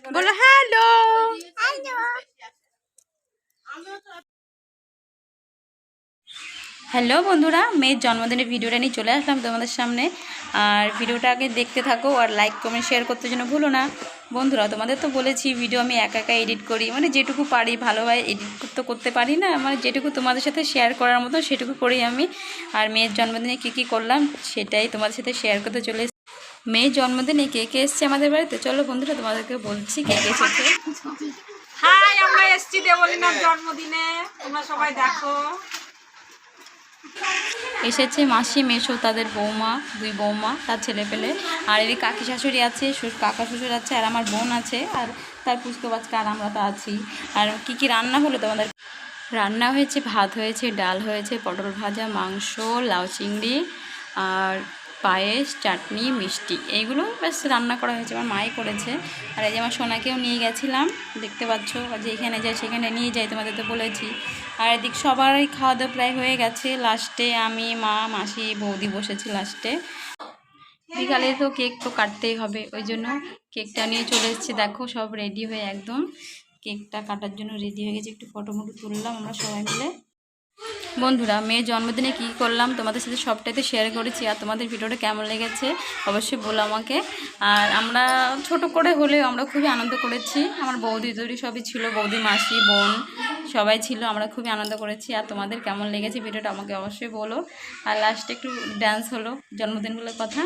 বলো hello. Hello বন্ধুরা, মেয়ের জন্মদিনের ভিডিওটা নিয়ে চলে আসলাম তোমাদের সামনে। আর ভিডিওটা আগে দেখতে থাকো আর লাইক কমেন্ট শেয়ার করতে যেন ভুলো না। বন্ধুরা, তোমাদের তো বলেছি ভিডিও আমি একা একা এডিট করি, মানে যেটুকু পারি ভালোভাবে এডিট তো করতে পারি না, মানে যেটুকু তোমাদের সাথে শেয়ার করার মতো সেটুকু করি আমি। আর মেয়ের জন্মদিনে কী করলাম সেটাই তোমাদের সাথে শেয়ার করতে চলে এসেছি। মেয়ের জন্মদিনে কে কে এসছে আমাদের বাড়িতে, চলো বন্ধুরা তোমাদেরকে বলছি কে কে এসেছে। হাই, আমরা এসছি দেবলীনার জন্মদিনে, তোমরা সবাই দেখো। এসেছে মাসি, মেসো, তাদের বৌমা, দুই বৌমা, তার ছেলে পেলে, আর এর কাকি শাশুড়ি আছে, কাকা শ্বশুর আছে, আর আমার বোন আছে, আর তার পুচকো বাচ্চা, আর আমরা তো আছি। আর কি রান্না হলো তোমাদের? রান্না হয়েছে, ভাত হয়েছে, ডাল হয়েছে, পটল ভাজা, মাংস, লাউ চিংড়ি, আর পায়েস, চাটনি, মিষ্টি, এইগুলো ব্যাস রান্না করা হয়েছে, আমার মাই করেছে। আর এই যে আমার সোনাকেও নিয়ে গেছিলাম, দেখতে পাচ্ছ, যেখানে যাই সেখানে নিয়ে যাই, তোমাদের তো বলেছি। আর এদিক সবারই খাওয়া দাওয়া প্রায় হয়ে গেছে, লাস্টে আমি, মা, মাসি, বৌদি বসেছি লাস্টে। বিকালে তো কেক তো কাটতেই হবে, ওই জন্য কেকটা নিয়ে চলে এসেছি। দেখো সব রেডি হয়ে একদম কেকটা কাটার জন্য রেডি হয়ে গেছে। একটু ফটো তুললাম আমরা সবাই মিলে। বন্ধুরা, মেয়ের জন্মদিনে কী করলাম তোমাদের সাথে সবটাই তো শেয়ার করেছি। আর তোমাদের ভিডিওটা কেমন লেগেছে অবশ্যই বলো আমাকে। আর আমরা ছোট করে হলেও আমরা খুবই আনন্দ করেছি। আমার বৌদি সবই ছিল, বৌদি, মাসি, বোন সবাই ছিল, আমরা খুবই আনন্দ করেছি। আর তোমাদের কেমন লেগেছে ভিডিওটা আমাকে অবশ্যই বলো। আর লাস্টে একটু ডান্স হলো, জন্মদিনগুলোর কথা।